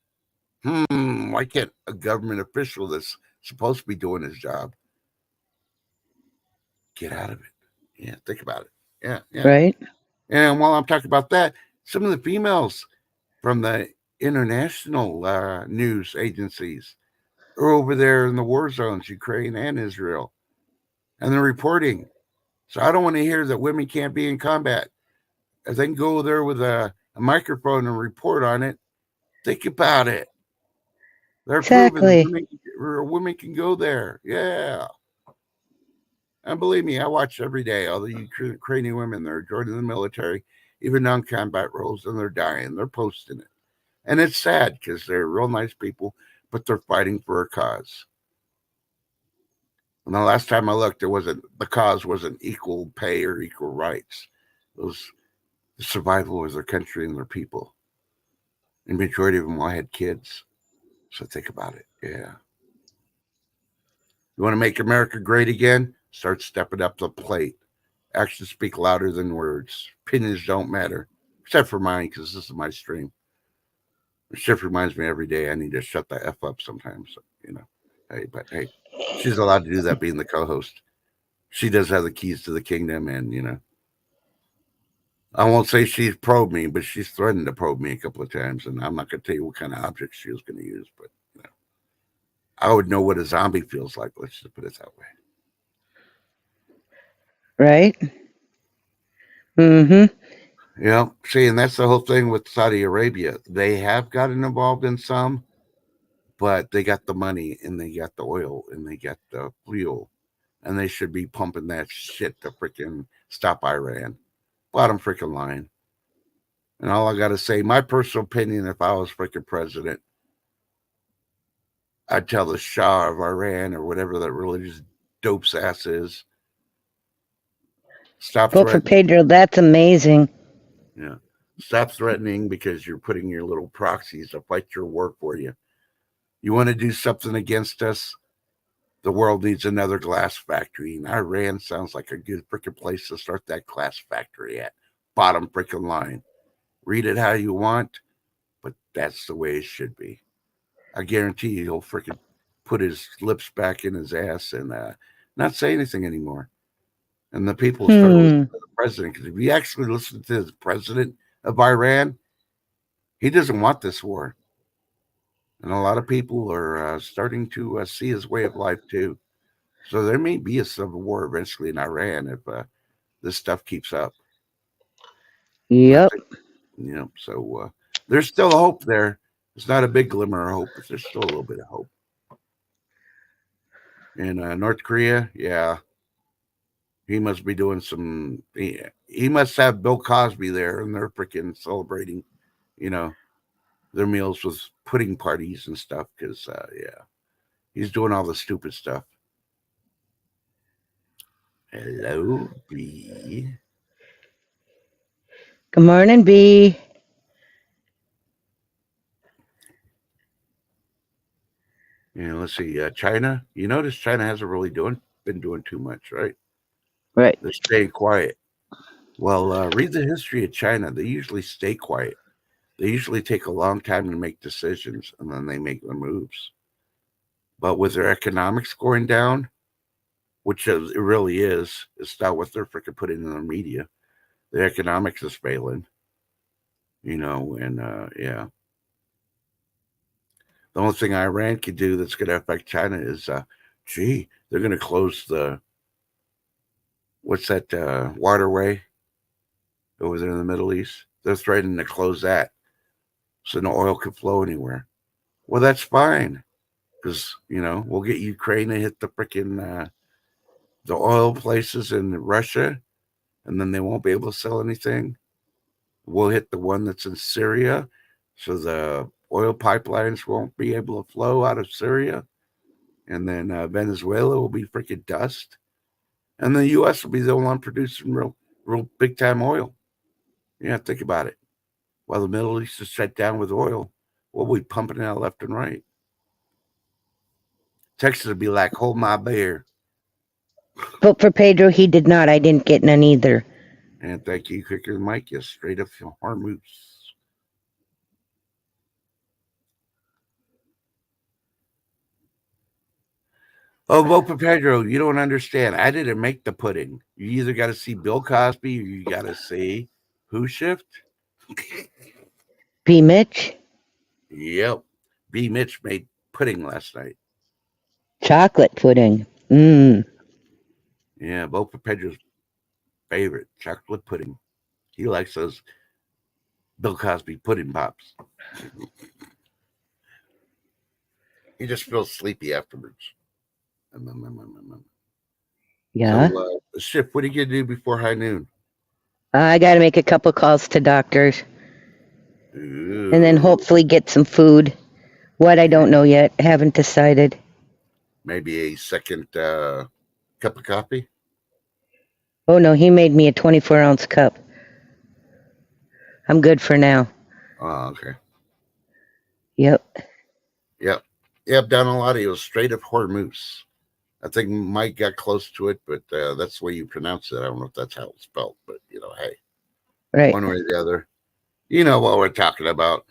why can't a government official that's supposed to be doing his job get out of it? Yeah, think about it. Yeah, yeah. Right? And while I'm talking about that, some of the females from the international news agencies are over there in the war zones, Ukraine and Israel, and they're reporting. So I don't want to hear that women can't be in combat. If they can go there with a microphone and report on it, think about it. They're proven that Exactly. women can go there. Yeah. And believe me, I watch every day all the Ukrainian women that are joining the military, even non combat roles, and they're dying. They're posting it. And it's sad because they're real nice people, but they're fighting for a cause. And the last time I looked, the cause wasn't equal pay or equal rights. It was the survival of their country and their people. And the majority of them all had kids. So think about it. Yeah. You want to make America great again? Start stepping up the plate. Actions speak louder than words. Opinions don't matter, except for mine, because this is my stream. It just reminds me every day I need to shut the F up sometimes, you know. Hey, but hey, she's allowed to do that being the co host. She does have the keys to the kingdom, and, you know, I won't say she's probed me, but she's threatened to probe me a couple of times, and I'm not going to tell you what kind of object she was going to use, but you know, I would know what a zombie feels like. Let's just put it that way. Right? Mm-hmm. Yeah, see, and that's the whole thing with Saudi Arabia. They have gotten involved in some, but they got the money and they got the oil and they got the fuel, and they should be pumping that shit to freaking stop Iran. Bottom freaking line. And all I got to say, my personal opinion, if I was freaking president, I'd tell the Shah of Iran or whatever that religious dope's ass is, stop Vote for threatening. Pedro. That's amazing. Yeah. Stop threatening because you're putting your little proxies to fight your war for you. You want to do something against us? The world needs another glass factory. And Iran sounds like a good freaking place to start that glass factory at. Bottom freaking line. Read it how you want, but that's the way it should be. I guarantee you he'll freaking put his lips back in his ass and not say anything anymore. And the people start listening to the president. Because if you actually listen to the president of Iran, he doesn't want this war. And a lot of people are starting to see his way of life too. So there may be a civil war eventually in Iran if this stuff keeps up. And I Yep. think, so there's still hope there. It's not a big glimmer of hope, but there's still a little bit of hope. In North Korea, yeah, he must be doing some. He must have Bill Cosby there, and they're freaking celebrating, you know, their meals with pudding parties and stuff. Because yeah, he's doing all the stupid stuff. Hello, B. Good morning, B. And let's see, China. You notice China hasn't really been doing too much, right? Right. They're staying quiet. Well, read the history of China. They usually stay quiet. They usually take a long time to make decisions, and then they make their moves. But with their economics going down, which it really is, it's not what they're freaking putting in the media. The economics is failing, and yeah. The only thing Iran could do that's going to affect China is, they're going to close what's that waterway over there in the Middle East? They're threatening to close that so no oil can flow anywhere. Well, that's fine because we'll get Ukraine to hit the freaking the oil places in Russia, and then they won't be able to sell anything. We'll hit the one that's in Syria, so the oil pipelines won't be able to flow out of Syria, and then Venezuela will be freaking dust, and the U.S. will be the one producing real big time oil. Yeah, think about it. While the Middle East is shut down with oil, we'll be pumping it out left and right. Texas will be like, hold my beer. Vote for Pedro. He did not. I didn't get none either. And thank you, Quicker than Mike. Yes, straight up from Hormuz. Oh, vote for Pedro. You don't understand. I didn't make the pudding. You either got to see Bill Cosby or you got to see Who Shift? B. Mitch. Yep. B. Mitch made pudding last night. Chocolate pudding. Mmm. Yeah, vote for Pedro's favorite chocolate pudding. He likes those Bill Cosby pudding pops. He just feels sleepy afterwards. Yeah. So, Shift, what are you going to do before high noon? I got to make a couple calls to doctors. Ooh. And then hopefully get some food. What, I don't know yet. Haven't decided. Maybe a second cup of coffee? Oh, no, he made me a 24-ounce cup. I'm good for now. Oh, okay. Yep. Yep, down a lot. It was straight up Hormuz. I think Mike got close to it, but that's the way you pronounce it. I don't know if that's how it's spelled, but hey. Right. One way or the other. You know what we're talking about.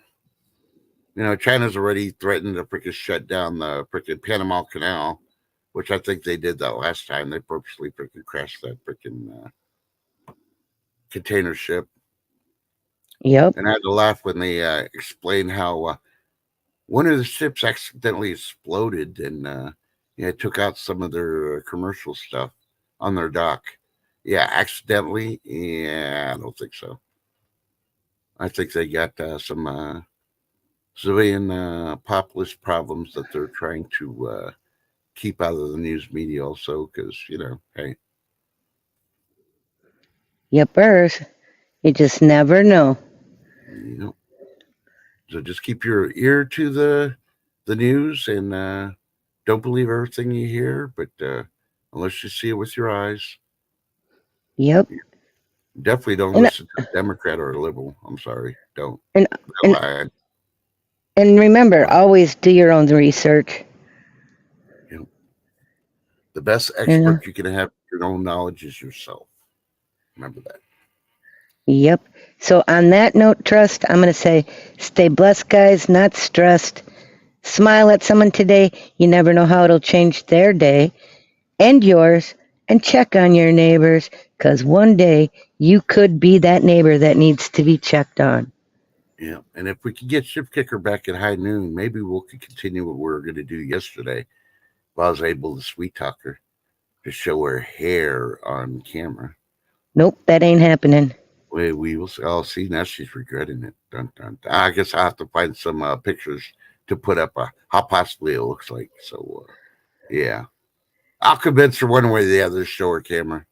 China's already threatened to freaking shut down the freaking Panama Canal, which I think they did that last time. They purposely freaking crashed that freaking container ship. Yep. And I had to laugh when they explained how one of the ships accidentally exploded and took out some of their commercial stuff on their dock. Yeah, accidentally? Yeah, I don't think so. I think they got some civilian populist problems that they're trying to keep out of the news media also because, hey. Yepers. You just never know. So just keep your ear to the news and don't believe everything you hear, but unless you see it with your eyes. Yep. Definitely don't listen to a Democrat or a liberal. I'm sorry. Don't. And remember, always do your own research. The best expert you can have your own knowledge is yourself. Remember that. Yep. So on that note, Trust, I'm going to say stay blessed, guys, not stressed. Smile at someone today. You never know how it'll change their day and yours. And check on your neighbors, 'cause one day you could be that neighbor that needs to be checked on. Yeah, and if we could get Shift Kicker back at high noon, maybe we'll could continue what we were going to do yesterday. If I was able to sweet talk her to show her hair on camera. Nope, that ain't happening. We will see. Oh, see, now she's regretting it. Dun, dun, dun. I guess I'll have to find some pictures to put up how possibly it looks like. So, yeah. I'll convince her one way or the other to show her camera.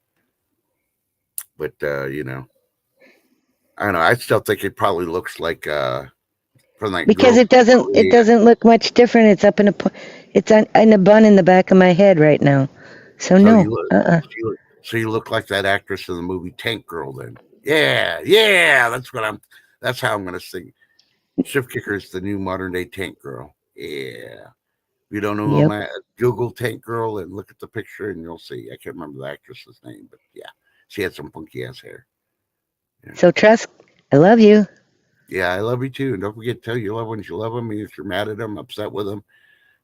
But, I don't know. I still think it probably looks like from that Because girl. it doesn't look much different. It's up in a bun in the back of my head right now. So So no. you look, so you look like that actress in the movie Tank Girl. Then, yeah. That's how I'm gonna sing. Shift Kicker is the new modern day Tank Girl. Yeah. If you don't know who I'm Yep. at, Google Tank Girl and look at the picture and you'll see. I can't remember the actress's name, but yeah, she had some funky ass hair. Yeah. So trust, I love you. Yeah, I love you too. And don't forget to tell your loved ones you love them. And if you're mad at them, upset with them,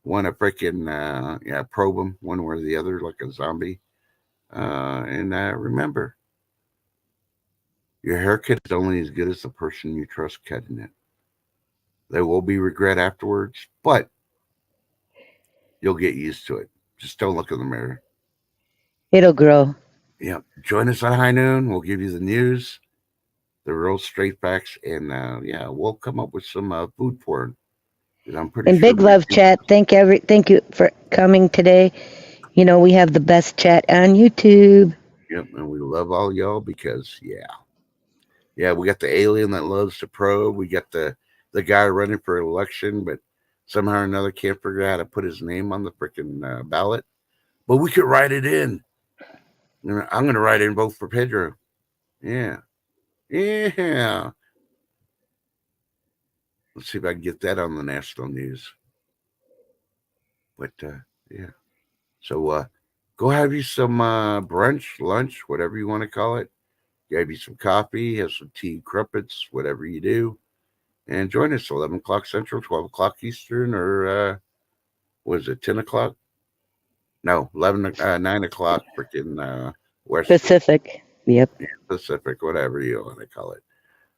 want to freaking probe them one way or the other like a zombie. And remember, your haircut is only as good as the person you trust cutting it. There will be regret afterwards, but you'll get used to it. Just don't look in the mirror. It'll grow. Yeah. Join us at high noon. We'll give you the news, the real straight facts, and we'll come up with some food porn. And I'm pretty And sure big love chat. Thank you for coming today. You know, we have the best chat on YouTube. Yep, and we love all y'all because we got the alien that loves to probe. We got the guy running for election, but somehow or another can't figure out how to put his name on the freaking ballot. But we could write it in. I'm going to write in vote for Pedro. Yeah. Let's see if I can get that on the national news. But yeah. So go have you some brunch, lunch, whatever you want to call it. Grab you some coffee, have some tea, crumpets, whatever you do. And join us 11 o'clock Central, 12 o'clock Eastern, or was it 10 o'clock? No, 9 o'clock freaking Western. Pacific. Yep. Pacific, whatever you want to call it.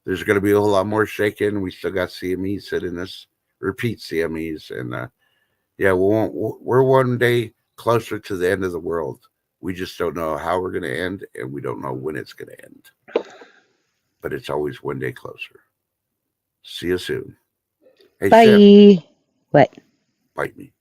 There's going to be a whole lot more shaking. We still got CMEs sitting us, repeat CMEs. And we're one day closer to the end of the world. We just don't know how we're going to end, and we don't know when it's going to end. But it's always one day closer. See you soon. Hey, Bye. Chef, What? bite me.